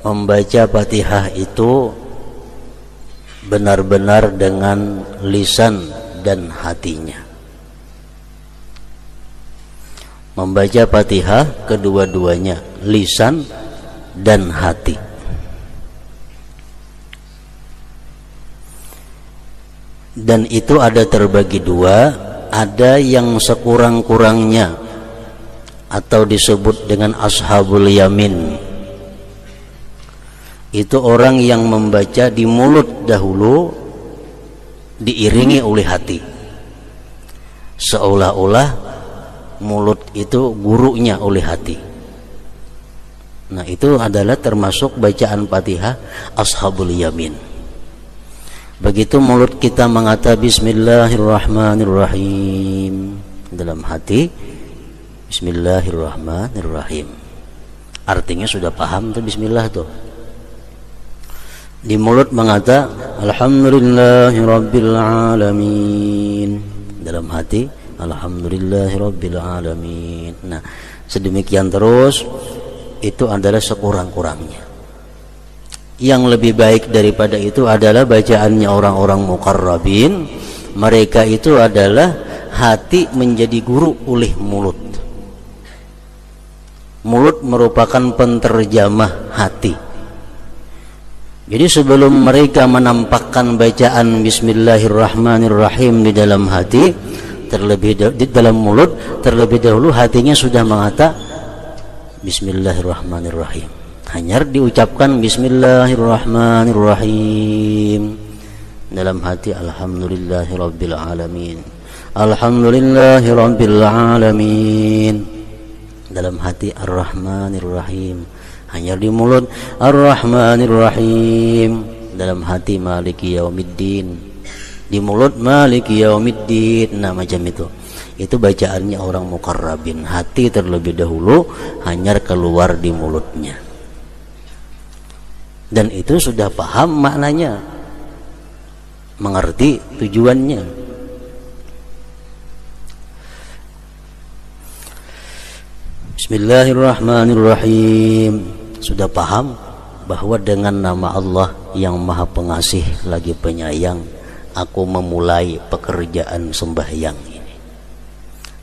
membaca Fatihah itu benar-benar dengan lisan dan hatinya. Membaca Fatihah kedua-duanya, lisan dan hati. Dan itu ada terbagi dua, ada yang sekurang-kurangnya atau disebut dengan ashabul yamin. Itu orang yang membaca di mulut dahulu diiringi oleh hati, seolah-olah mulut itu gurunya oleh hati. Nah, itu adalah termasuk bacaan Fatihah ashabul yamin. Begitu mulut kita mengatakan bismillahirrahmanirrahim, dalam hati bismillahirrahmanirrahim, artinya sudah paham tuh bismillah tuh. Di mulut mengata alhamdulillahirabbil alamin, dalam hati alhamdulillahirabbil alamin. Nah, sedemikian terus, itu adalah sekurang-kurangnya. Yang lebih baik daripada itu adalah bacaannya orang-orang muqarrabin. Mereka itu adalah hati menjadi guru oleh mulut. Mulut merupakan penterjemah hati. Jadi sebelum mereka menampakkan bacaan bismillahirrahmanirrahim di dalam hati, di dalam mulut, terlebih dahulu hatinya sudah mengata bismillahirrahmanirrahim. Hanya diucapkan bismillahirrahmanirrahim, dalam hati alhamdulillahirabbil alamin, alhamdulillahirabbil alamin, dalam hati ar-rahmanirrahim. Hanya di mulut ar-rahmanirrahim, dalam hati maliki yaumiddin, di mulut maliki yaumiddin. Nah, macam itu. Itu bacaannya orang muqarrabin. Hati terlebih dahulu, hanya keluar di mulutnya. Dan itu sudah paham maknanya, mengerti tujuannya. Bismillahirrahmanirrahim, sudah paham bahwa dengan nama Allah yang Maha Pengasih lagi Penyayang, aku memulai pekerjaan sembahyang ini,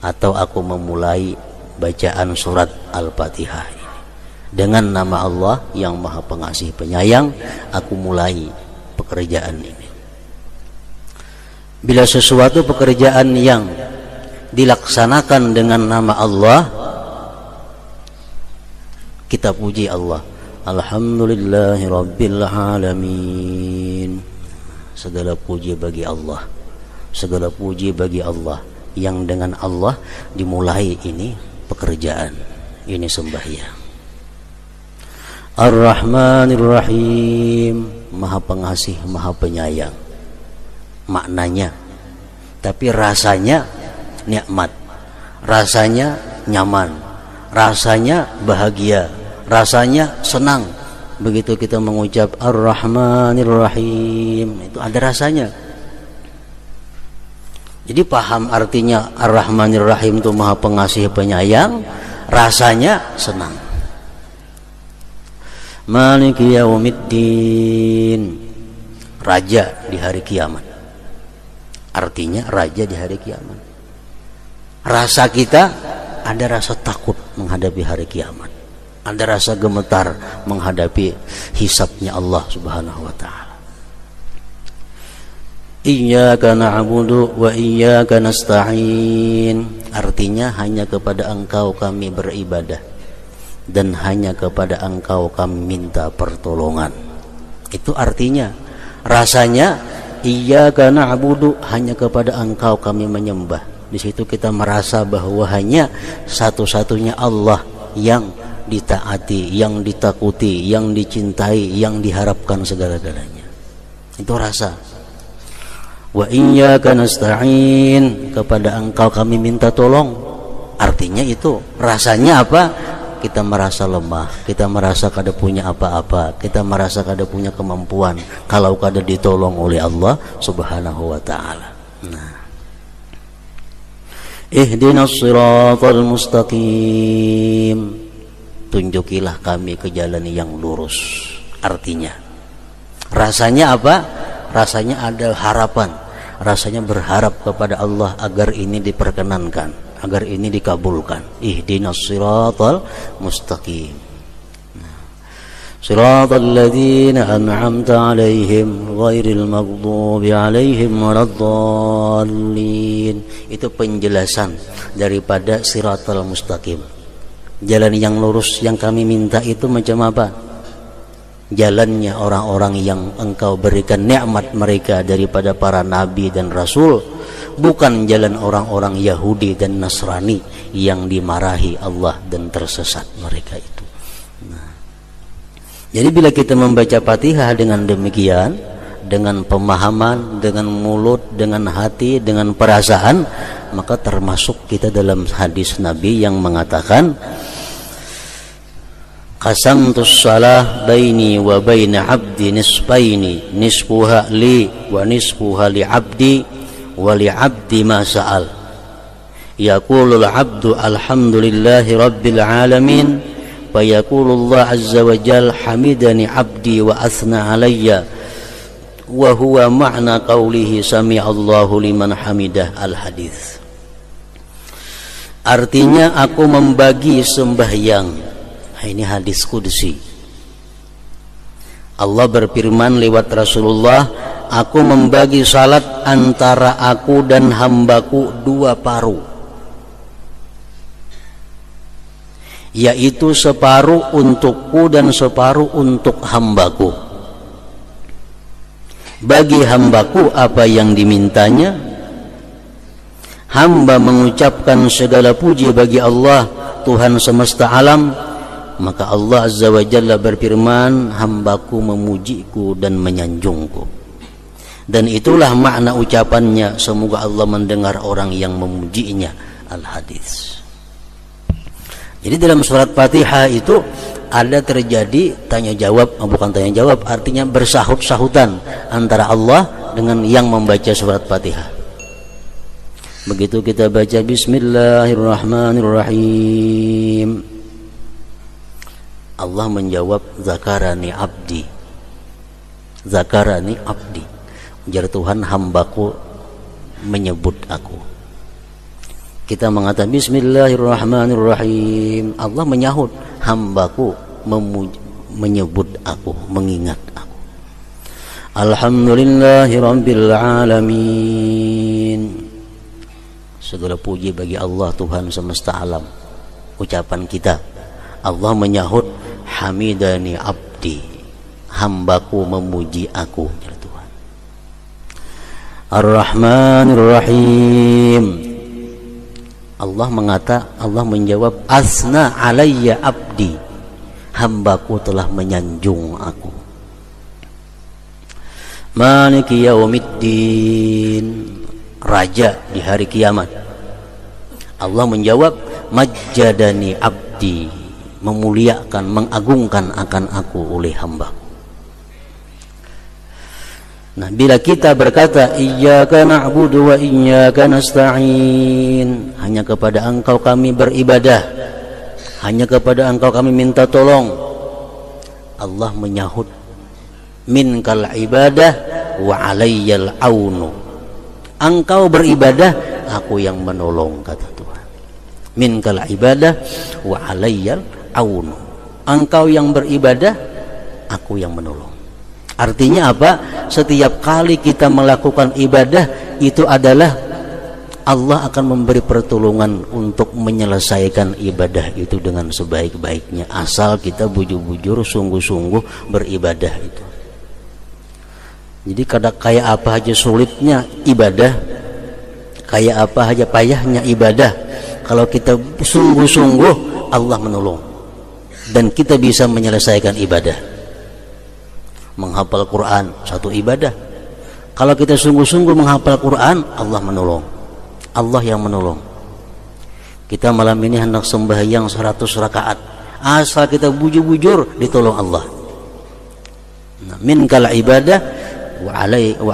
atau aku memulai bacaan surat Al-Fatihah ini. Dengan nama Allah yang Maha Pengasih Penyayang, aku mulai pekerjaan ini. Bila sesuatu pekerjaan yang dilaksanakan dengan nama Allah, kita puji Allah, alhamdulillahirabbil alamin. Segala puji bagi Allah, segala puji bagi Allah, yang dengan Allah dimulai ini pekerjaan, ini sembahyang. Ar-Rahmanir-Rahim, Maha Pengasih, Maha Penyayang. Maknanya, tapi rasanya nikmat, rasanya nyaman, rasanya bahagia, rasanya senang. Begitu kita mengucap Ar-Rahmanir-Rahim, itu ada rasanya. Jadi paham artinya Ar-Rahmanir-Rahim itu Maha Pengasih Penyayang, rasanya senang. Maliki yaumiddin, raja di hari kiamat. Artinya raja di hari kiamat. Rasa kita ada rasa takut menghadapi hari kiamat, ada rasa gemetar menghadapi hisabnya Allah Subhanahu wa ta'ala. Iyyaka na'budu wa iyyaka nasta'in, artinya hanya kepada Engkau kami beribadah dan hanya kepada Engkau kami minta pertolongan. Itu artinya, rasanya iyyaka na'budu, hanya kepada Engkau kami menyembah. Di situ kita merasa bahwa hanya satu-satunya Allah yang ditaati, yang ditakuti, yang dicintai, yang diharapkan segala-galanya. Itu rasa. Wa iyyaka nasta'in, kepada Engkau kami minta tolong. Artinya itu rasanya apa? Kita merasa lemah, kita merasa kada punya apa-apa, kita merasa kada punya kemampuan kalau kada ditolong oleh Allah Subhanahu wa ta'ala. Nah, ihdinas siratal mustaqim, tunjukilah kami ke jalan yang lurus. Artinya, rasanya apa? Rasanya ada harapan, rasanya berharap kepada Allah agar ini diperkenankan, agar ini dikabulkan. Ihdinas siratal mustaqim, siratal ladzina an'amta 'alaihim ghairil maghdubi 'alaihim waladdallin. Itu penjelasan daripada siratal mustaqim. Jalan yang lurus yang kami minta itu macam apa? Jalannya orang-orang yang engkau berikan nikmat mereka daripada para nabi dan rasul, bukan jalan orang-orang Yahudi dan Nasrani yang dimarahi Allah dan tersesat mereka itu. Jadi bila kita membaca Fatihah dengan demikian, dengan pemahaman, dengan mulut, dengan hati, dengan perasaan, maka termasuk kita dalam hadis Nabi yang mengatakan, qasamtus salah baini wa baina abdi nisfaini, nisfuha li wa nisfuha li abdi wa li abdi ma sa'al. Yaqulul abdu alhamdulillahi rabbil alamin, fa yaqulullah azza wa jal hamidani abdi wa athna alayya, wa huwa ma'na qawlihi sami'allahu liman hamidah. Al-hadis. Artinya aku membagi sembahyang. Ini hadis qudsi. Allah berfirman lewat Rasulullah, aku membagi salat antara aku dan hambaku dua paruh, yaitu separuh untukku dan separuh untuk hambaku. Bagi hambaku apa yang dimintanya, hamba mengucapkan segala puji bagi Allah Tuhan semesta alam, maka Allah Azza wa Jalla berfirman, hambaku memujiku dan menyanjungku. Dan itulah makna ucapannya, semoga Allah mendengar orang yang memujinya. Al-hadis. Jadi dalam surat Fatihah itu ada terjadi tanya jawab, bukan tanya jawab, artinya bersahut-sahutan antara Allah dengan yang membaca surat Fatihah. Begitu kita baca Bismillahirrahmanirrahim, Allah menjawab, zakarani abdi, zakarani abdi, ujar Tuhan, hambaku menyebut aku. Kita mengatakan Bismillahirrahmanirrahim, Allah menyahut, hambaku menyebut aku, mengingat aku. Alhamdulillahi rabbil alamin, segala puji bagi Allah Tuhan semesta alam. Ucapan kita, Allah menyahut, hamidani abdi, hambaku memuji aku, ya Tuhan. Ar-Rahmanir-Rahim, Allah menjawab, asna alayya abdi, hambaku telah menyanjung aku. Maliki yaumiddin, raja di hari kiamat, Allah menjawab, majjadani abdi, memuliakan, mengagungkan akan aku oleh hamba. Nah, bila kita berkata iyyaka na'budu wa iyyaka nasta'in, hanya kepada Engkau kami beribadah, hanya kepada Engkau kami minta tolong, Allah menyahut, minkal ibadah wa alayyal aunu, Engkau beribadah, aku yang menolong, kata Tuhan. Minkal ibadah wa alayyal aunu, Engkau yang beribadah, aku yang menolong. Artinya apa? Setiap kali kita melakukan ibadah, itu adalah Allah akan memberi pertolongan untuk menyelesaikan ibadah itu dengan sebaik-baiknya, asal kita bujur-bujur, sungguh-sungguh beribadah itu. Jadi kayak apa aja sulitnya ibadah, kayak apa aja payahnya ibadah, kalau kita sungguh-sungguh, Allah menolong dan kita bisa menyelesaikan ibadah. Menghafal Quran satu ibadah, kalau kita sungguh-sungguh menghafal Quran, Allah menolong, Allah yang menolong. Kita malam ini hendak sembahyang 100 rakaat, asal kita bujur-bujur, ditolong Allah. Nah, minkal ibadah wa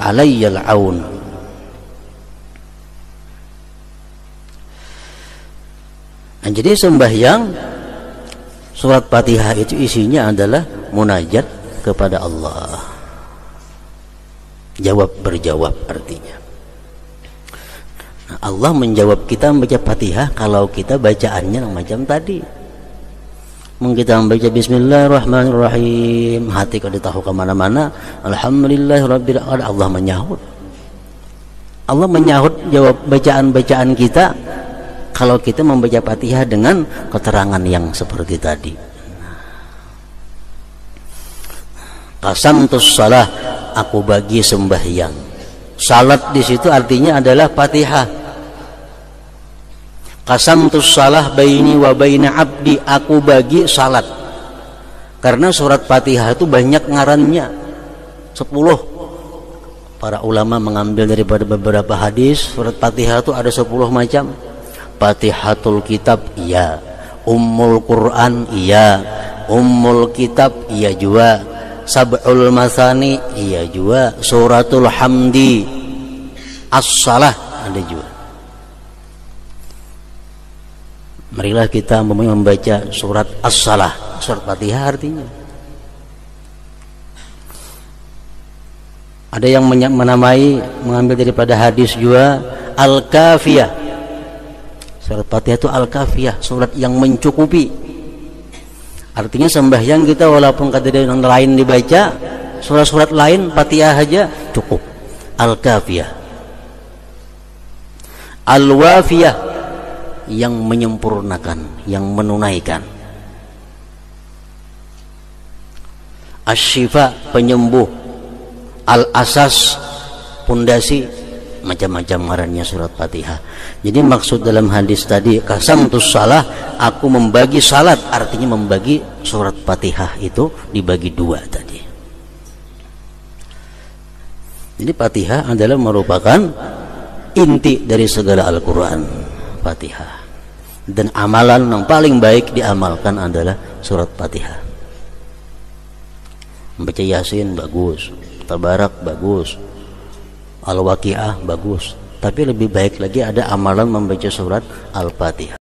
alayyal aun. Nah, jadi sembahyang Surat Fatihah itu isinya adalah munajat kepada Allah. Jawab berjawab artinya. Nah, Allah menjawab kita membaca Fatihah kalau kita bacaannya macam tadi. Kita membaca Bismillahirrahmanirrahim, hati kalau tahu kemana-mana, Alhamdulillahirabbil alamin, Allah menyahut. Allah menyahut jawab bacaan-bacaan kita kalau kita membaca Fatihah dengan keterangan yang seperti tadi. Qasamtus shalah, aku bagi sembahyang. Salat di situ artinya adalah Fatihah. Qasamtus shalah baini wa baina abdi, aku bagi salat. Karena surat Fatihah itu banyak ngarannya, 10. Para ulama mengambil daripada beberapa hadis, surat Fatihah itu ada 10 macam. Fatihatul kitab, iya. Ummul Quran, iya. Ummul kitab, iya juga. Sab'ul masani, iya juga. Suratul hamdi, as-salah, ada juga. Marilah kita membaca surat as-salah, surat Fatihah artinya. Ada yang menamai, mengambil daripada hadis juga al-kafiyah. Surat Fatihah itu al-kafiyah, surat yang mencukupi. Artinya sembahyang kita walaupun kata yang lain dibaca, surat-surat lain Fatihah aja cukup. Al-kafiyah. Al-wafiyah, yang menyempurnakan, yang menunaikan. Asy-syifa, penyembuh. Al-asas, pondasi. Macam-macam ngarannya surat Fatihah. Jadi maksud dalam hadis tadi qasamtus shalah, aku membagi salat, artinya membagi surat Fatihah itu dibagi 2 tadi. Jadi Fatihah adalah merupakan inti dari segala Al-Quran, Fatihah. Dan amalan yang paling baik diamalkan adalah surat Fatihah. Membaca Yasin bagus, Tabarak bagus, Al-Waqiah bagus, tapi lebih baik lagi ada amalan membaca surat Al-Fatihah.